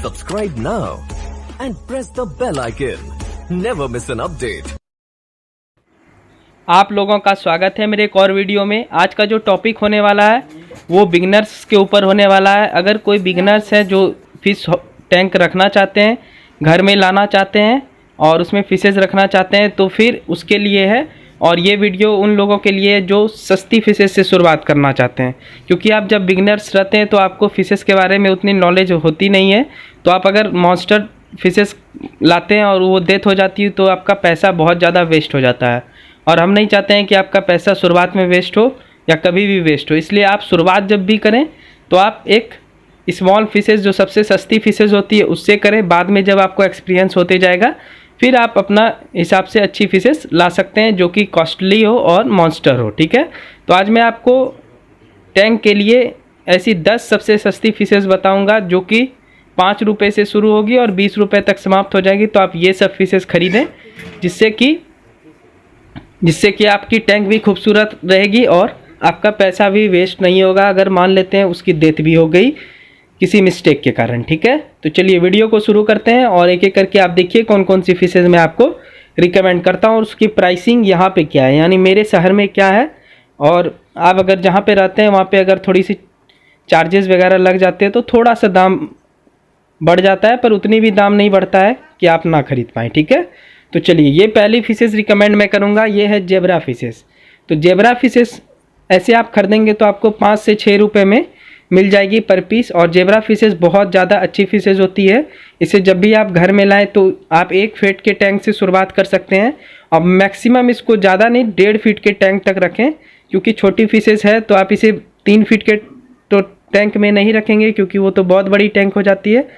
Subscribe now and press the bell icon. Never miss an update. आप लोगों का स्वागत है मेरे एक और वीडियो में। आज का जो टॉपिक होने वाला है वो बिगनर्स के ऊपर होने वाला है। अगर कोई बिगनर्स है जो फिश टैंक रखना चाहते हैं, घर में लाना चाहते हैं और उसमें फिशेस रखना चाहते हैं तो फिर उसके लिए है। और ये वीडियो उन लोगों के लिए जो सस्ती फिशेस से शुरुआत करना चाहते हैं, क्योंकि आप जब बिगनर्स रहते हैं तो आपको फिशेस के बारे में उतनी नॉलेज होती नहीं है। तो आप अगर मॉन्स्टर फिशेस लाते हैं और वो डेथ हो जाती है तो आपका पैसा बहुत ज़्यादा वेस्ट हो जाता है। और हम नहीं चाहते हैं कि आपका पैसा शुरुआत में वेस्ट हो या कभी भी वेस्ट हो। इसलिए आप शुरुआत जब भी करें तो आप एक स्मॉल फिशेस जो सबसे सस्ती फिशेस होती है उससे करें। बाद में जब आपको एक्सपीरियंस होते जाएगा फिर आप अपना हिसाब से अच्छी फिशेस ला सकते हैं जो कि कॉस्टली हो और मॉन्स्टर हो। ठीक है, तो आज मैं आपको टैंक के लिए ऐसी 10 सबसे सस्ती फिशेस बताऊंगा जो कि 5 रुपये से शुरू होगी और 20 रुपये तक समाप्त हो जाएगी। तो आप ये सब फिशेस खरीदें जिससे कि आपकी टैंक भी खूबसूरत रहेगी और आपका पैसा भी वेस्ट नहीं होगा अगर मान लेते हैं उसकी डेथ भी हो गई किसी मिस्टेक के कारण। ठीक है, तो चलिए वीडियो को शुरू करते हैं और एक एक करके आप देखिए कौन कौन सी फिशेज़ मैं आपको रिकमेंड करता हूँ और उसकी प्राइसिंग यहाँ पे क्या है, यानी मेरे शहर में क्या है और आप अगर जहाँ पे रहते हैं वहाँ पे अगर थोड़ी सी चार्जेस वगैरह लग जाते हैं तो थोड़ा सा दाम बढ़ जाता है, पर उतनी भी दाम नहीं बढ़ता है कि आप ना खरीद पाएँ। ठीक है, तो चलिए ये पहली फिशेज़ रिकमेंड मैं करूँगा, ये है जेब्रा फिशेज़। तो जेब्रा फिशेज़ ऐसे आप खरीदेंगे तो आपको 5 से 6 रुपये में मिल जाएगी पर पीस। और जेब्रा फिशेज़ बहुत ज़्यादा अच्छी फिशेज़ होती है। इसे जब भी आप घर में लाएं तो आप 1 फीट के टैंक से शुरुआत कर सकते हैं और मैक्सिमम इसको ज़्यादा नहीं 1.5 फीट के टैंक तक रखें, क्योंकि छोटी फिशेज़ है तो आप इसे 3 फीट के तो टैंक में नहीं रखेंगे क्योंकि वो तो बहुत बड़ी टैंक हो जाती है।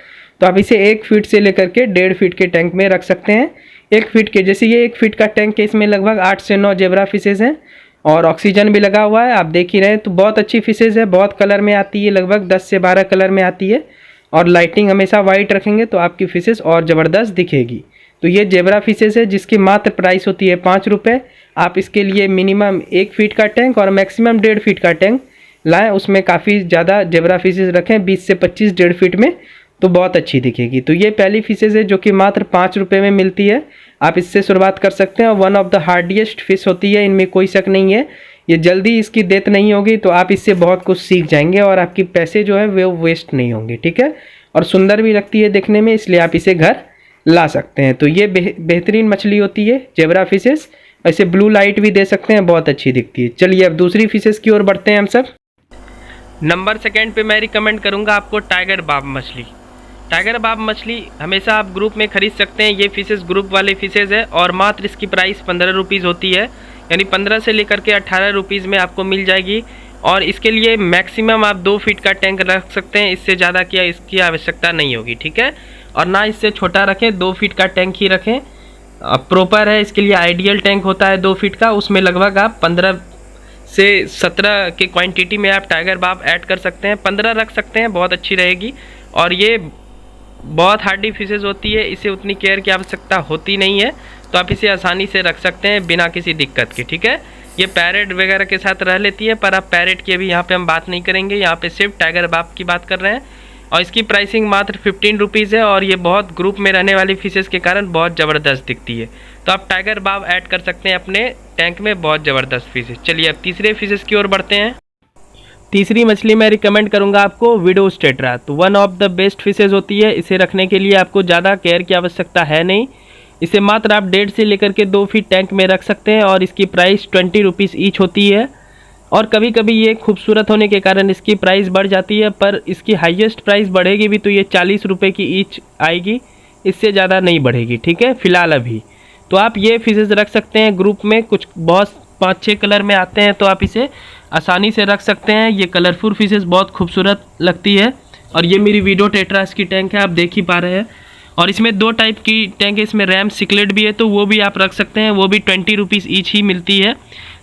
तो आप इसे 1 फीट से लेकर के 1.5 फीट के टैंक में रख सकते हैं। 1 फीट के जैसे ये 1 फीट का टैंक है, इसमें लगभग 8 से 9 जेब्रा फिशेज़ हैं और ऑक्सीजन भी लगा हुआ है, आप देख ही रहे हैं। तो बहुत अच्छी फिशेज़ है, बहुत कलर में आती है, लगभग 10 से 12 कलर में आती है और लाइटिंग हमेशा वाइट रखेंगे तो आपकी फिशेज़ और ज़बरदस्त दिखेगी। तो ये जेब्रा फिशेज़ है जिसकी मात्र प्राइस होती है 5 रुपये। आप इसके लिए मिनिमम 1 फीट का टैंक और मैक्सिमम 1.5 फीट का टैंक लाएँ, उसमें काफ़ी ज़्यादा जेब्रा फिशेज़ रखें 20 से 25 1.5 फीट में, तो बहुत अच्छी दिखेगी। तो ये पहली फिशेज़ है जो कि मात्र 5 रुपये में मिलती है, आप इससे शुरुआत कर सकते हैं। और वन ऑफ द हार्डिएस्ट फिश होती है, इनमें कोई शक नहीं है। ये जल्दी इसकी डेथ नहीं होगी तो आप इससे बहुत कुछ सीख जाएंगे और आपके पैसे जो है वो वेस्ट नहीं होंगे। ठीक है, और सुंदर भी लगती है देखने में, इसलिए आप इसे घर ला सकते हैं। तो ये बेहतरीन मछली होती है जेब्रा फिशेज़। ऐसे ब्लू लाइट भी दे सकते हैं, बहुत अच्छी दिखती है। चलिए अब दूसरी फिशेज़ की ओर बढ़ते हैं हम सब। नंबर 2 पे मैं रिकमेंड करूँगा आपको टाइगर बाब मछली। टाइगर बाब मछली हमेशा आप ग्रुप में ख़रीद सकते हैं। ये फिशेज़ ग्रुप वाले फिशेज़ है और मात्र इसकी प्राइस 15 रुपीज़ होती है, यानी 15 से लेकर के 18 रुपीज़ में आपको मिल जाएगी। और इसके लिए मैक्सिमम आप 2 फीट का टैंक रख सकते हैं, इससे ज़्यादा क्या इसकी आवश्यकता नहीं होगी। ठीक है, और ना इससे छोटा रखें, 2 फीट का टैंक ही रखें, प्रॉपर है। इसके लिए आइडियल टैंक होता है 2 फीट का, उसमें लगभग आप 15 से 17 के क्वांटिटी में आप टाइगर बाब ऐड कर सकते हैं। 15 रख सकते हैं, बहुत अच्छी रहेगी। और ये बहुत हार्डी फिशेज़ होती है, इसे उतनी केयर की आवश्यकता होती नहीं है, तो आप इसे आसानी से रख सकते हैं बिना किसी दिक्कत के। ठीक है, ये पैरेट वगैरह के साथ रह लेती है, पर अब पैरेट की अभी यहाँ पे हम बात नहीं करेंगे, यहाँ पे सिर्फ टाइगर बाब की बात कर रहे हैं। और इसकी प्राइसिंग मात्र 15 रुपीज़ है और ये बहुत ग्रुप में रहने वाली फिशेज़ के कारण बहुत ज़बरदस्त दिखती है। तो आप टाइगर बाब ऐड कर सकते हैं अपने टैंक में, बहुत ज़बरदस्त फिशेज़। चलिए अब तीसरे फिशेज़ की ओर बढ़ते हैं। तीसरी मछली मैं रिकमेंड करूंगा आपको विडोज टेट्रा। तो one of the best fishes होती है। इसे रखने के लिए आपको ज़्यादा केयर की आवश्यकता है नहीं, इसे मात्र आप 1.5 से लेकर के 2 फीट टैंक में रख सकते हैं और इसकी प्राइस 20 रुपीज़ ईच होती है। और कभी कभी ये खूबसूरत होने के कारण इसकी प्राइस बढ़ जाती है, पर इसकी हाईएस्ट प्राइस बढ़ेगी भी तो ये 40 रुपये की ईच आएगी, इससे ज़्यादा नहीं बढ़ेगी। ठीक है, फ़िलहाल अभी तो आप ये फिशेज़ रख सकते हैं ग्रुप में, कुछ बहुत 5-6 कलर में आते हैं तो आप इसे आसानी से रख सकते हैं। ये कलरफुल फिशेज़ बहुत खूबसूरत लगती है। और ये मेरी विडो टेट्रास की टैंक है, आप देख ही पा रहे हैं। और इसमें 2 टाइप की टैंक है, इसमें रैम सिकलेट भी है तो वो भी आप रख सकते हैं, वो भी 20 रुपीज़ ईच ही मिलती है।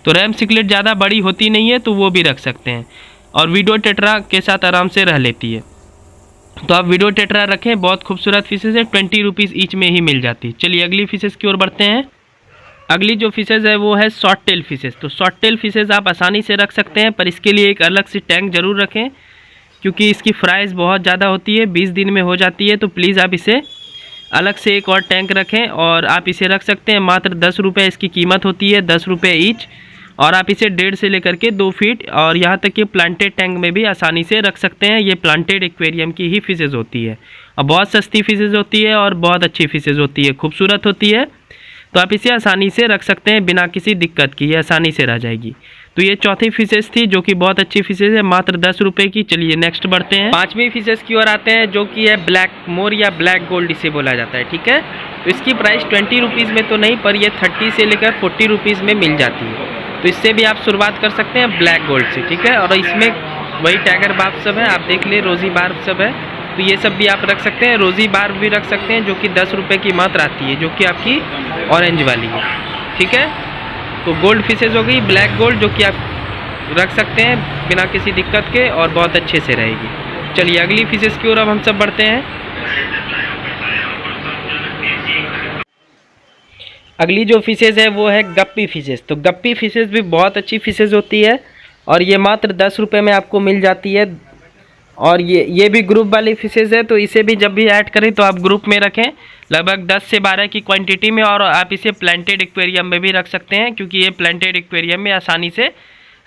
तो रैम सिकलेट ज़्यादा बड़ी होती नहीं है तो वो भी रख सकते हैं और विडो टेट्रा के साथ आराम से रह लेती है। तो आप विडो टेट्रा रखें, बहुत खूबसूरत फिशेज़ है, 20 रुपीज़ ईच में ही मिल जाती है। चलिए अगली फिशेज़ की ओर बढ़ते हैं। अगली जो फिशेज़ है वो है शॉर्ट टेल फिशेज़। तो शॉर्ट टेल फिशेज़ आप आसानी से रख सकते हैं, पर इसके लिए एक अलग से टैंक ज़रूर रखें। क्योंकि इसकी प्राइस बहुत ज़्यादा होती है, 20 दिन में हो जाती है। तो प्लीज़ आप इसे अलग से एक और टैंक रखें और आप इसे रख सकते हैं। मात्र 10 रुपये इसकी कीमत होती है, 10 रुपये ईच। और आप इसे 1.5 से लेकर के 2 फीट और यहाँ तक कि प्लांटेड टैंक में भी आसानी से रख सकते हैं। ये प्लांटेड एक्वेरियम की ही फिशेज़ होती है और बहुत सस्ती फिशेज़ होती है और बहुत अच्छी फिशेज़ होती है, खूबसूरत होती है। तो आप इसे आसानी से रख सकते हैं बिना किसी दिक्कत की, ये आसानी से रह जाएगी। तो ये चौथी फिशेज़ थी जो कि बहुत अच्छी फिशेज़ है, मात्र 10 रुपये की। चलिए नेक्स्ट बढ़ते हैं, 5वीं फिशेज़ की ओर आते हैं, जो कि है ब्लैक मोर या ब्लैक गोल्ड इसे बोला जाता है, ठीक है। तो इसकी प्राइस 20 रुपीज़ में तो नहीं, पर ये 30 से लेकर 40 रुपीज़ में मिल जाती है। तो इससे भी आप शुरुआत कर सकते हैं ब्लैक गोल्ड से, ठीक है। और इसमें वही टाइगर बार्ब सब है, आप देख ले, रोज़ी बार्ब सब है। तो ये सब भी आप रख सकते हैं, रोज़ी बार्ब भी रख सकते हैं, जो कि 10 रुपये की मात्र आती है, जो कि आपकी ऑरेंज वाली है, ठीक है। तो गोल्ड फिशेज़ हो गई, ब्लैक गोल्ड, जो कि आप रख सकते हैं बिना किसी दिक्कत के और बहुत अच्छे से रहेगी। चलिए अगली फिशेज़ की ओर अब हम सब बढ़ते हैं। अगली जो फिशेज़ है वो है गप्पी फिशेज़। तो गप्पी फिशेज़ भी बहुत अच्छी फिशेज़ होती है और ये मात्र 10 रुपये में आपको मिल जाती है। और ये भी ग्रुप वाली फिशेज़ है, तो इसे भी जब भी ऐड करें तो आप ग्रुप में रखें, लगभग 10 से 12 की क्वांटिटी में। और आप इसे प्लांटेड एक्वेरियम में भी रख सकते हैं, क्योंकि ये प्लांटेड एक्वेरियम में आसानी से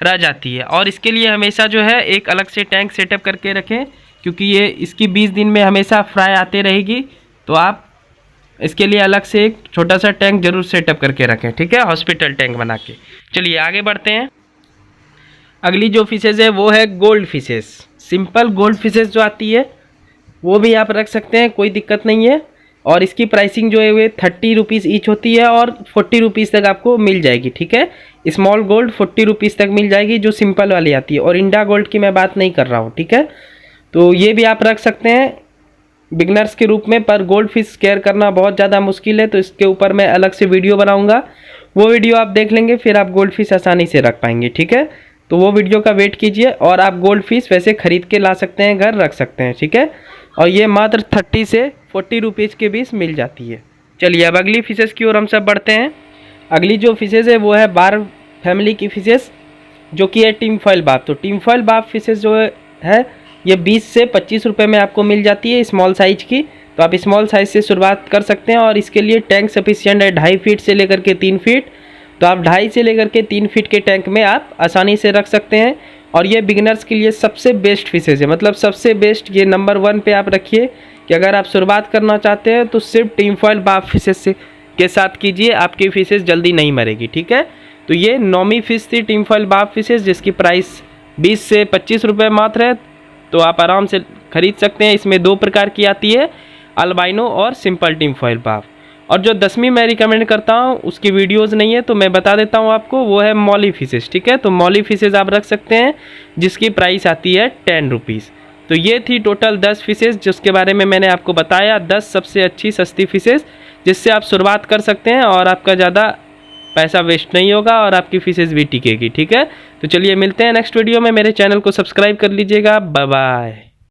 रह जाती है। और इसके लिए हमेशा जो है एक अलग से टैंक सेटअप करके रखें, क्योंकि ये इसकी 20 दिन में हमेशा फ्राई आते रहेगी। तो आप इसके लिए अलग से एक छोटा सा टैंक जरूर सेटअप करके रखें, ठीक है, हॉस्पिटल टैंक बना के। चलिए आगे बढ़ते हैं। अगली जो फिशेज़ है वो है gold fishes. Simple gold fishes जो आती है वो भी आप रख सकते हैं, कोई दिक्कत नहीं है। और इसकी प्राइसिंग जो है वो 30 रुपीज़ ईच होती है और 40 रुपीज़ तक आपको मिल जाएगी, ठीक है। स्मॉल गोल्ड 40 रुपीज़ तक मिल जाएगी, जो सिंपल वाली आती है। और इंडा गोल्ड की मैं बात नहीं कर रहा हूँ, ठीक है। तो ये भी आप रख सकते हैं बिगनर्स के रूप में, पर गोल्ड फिश केयर करना बहुत ज़्यादा मुश्किल है, तो इसके ऊपर मैं अलग से वीडियो बनाऊँगा। वो वीडियो आप देख लेंगे, फिर आप गोल्ड फिश आसानी से रख पाएंगे, ठीक है। तो वो वीडियो का वेट कीजिए। और आप गोल्ड फिश वैसे ख़रीद के ला सकते हैं, घर रख सकते हैं, ठीक है। और ये मात्र 30 से 40 रुपीज़ के बीच मिल जाती है। चलिए अब अगली फिशेज़ की ओर हम सब बढ़ते हैं। अगली जो फिशेज़ है वो है बार्ब फैमिली की फिशेज़, जो कि है टिन फॉइल बार्ब। तो टिन फॉइल बार्ब फिशेज़ जो है ये 20 से 25 रुपये में आपको मिल जाती है, स्मॉल साइज़ की। तो आप स्मॉल साइज़ से शुरुआत कर सकते हैं। और इसके लिए टैंक सफिशिएंट है 2.5 फीट से लेकर के 3 फीट। तो आप 2.5 से लेकर के 3 फीट के टैंक में आप आसानी से रख सकते हैं। और ये बिगनर्स के लिए सबसे बेस्ट फिशेज़ है, मतलब सबसे बेस्ट, ये नंबर 1 पे आप रखिए कि अगर आप शुरुआत करना चाहते हैं तो सिर्फ टिन फॉइल बार्ब फिशेज़ से के साथ कीजिए, आपकी फिशेज़ जल्दी नहीं मरेगी, ठीक है। तो ये 9वीं फिश थी टिन फॉइल बार्ब फिशेज़, जिसकी प्राइस 20 से 25 रुपये मात्र है। तो आप आराम से खरीद सकते हैं। इसमें 2 प्रकार की आती है, अल्बाइनो और सिंपल टिन फॉइल बार्ब। और जो 10वीं मैं रिकमेंड करता हूँ उसकी वीडियोज़ नहीं है, तो मैं बता देता हूँ आपको, वो है मॉली फिशेज़, ठीक है। तो मॉली फिशेज़ आप रख सकते हैं, जिसकी प्राइस आती है 10 रुपीज़। तो ये थी टोटल 10 फिशेज़ जिसके बारे में मैंने आपको बताया, 10 सबसे अच्छी सस्ती फिशेज़ जिससे आप शुरुआत कर सकते हैं और आपका ज़्यादा पैसा वेस्ट नहीं होगा और आपकी फिशेज़ भी टिकेगी, ठीक है। तो चलिए मिलते हैं नेक्स्ट वीडियो में। मेरे चैनल को सब्सक्राइब कर लीजिएगा। Bye bye.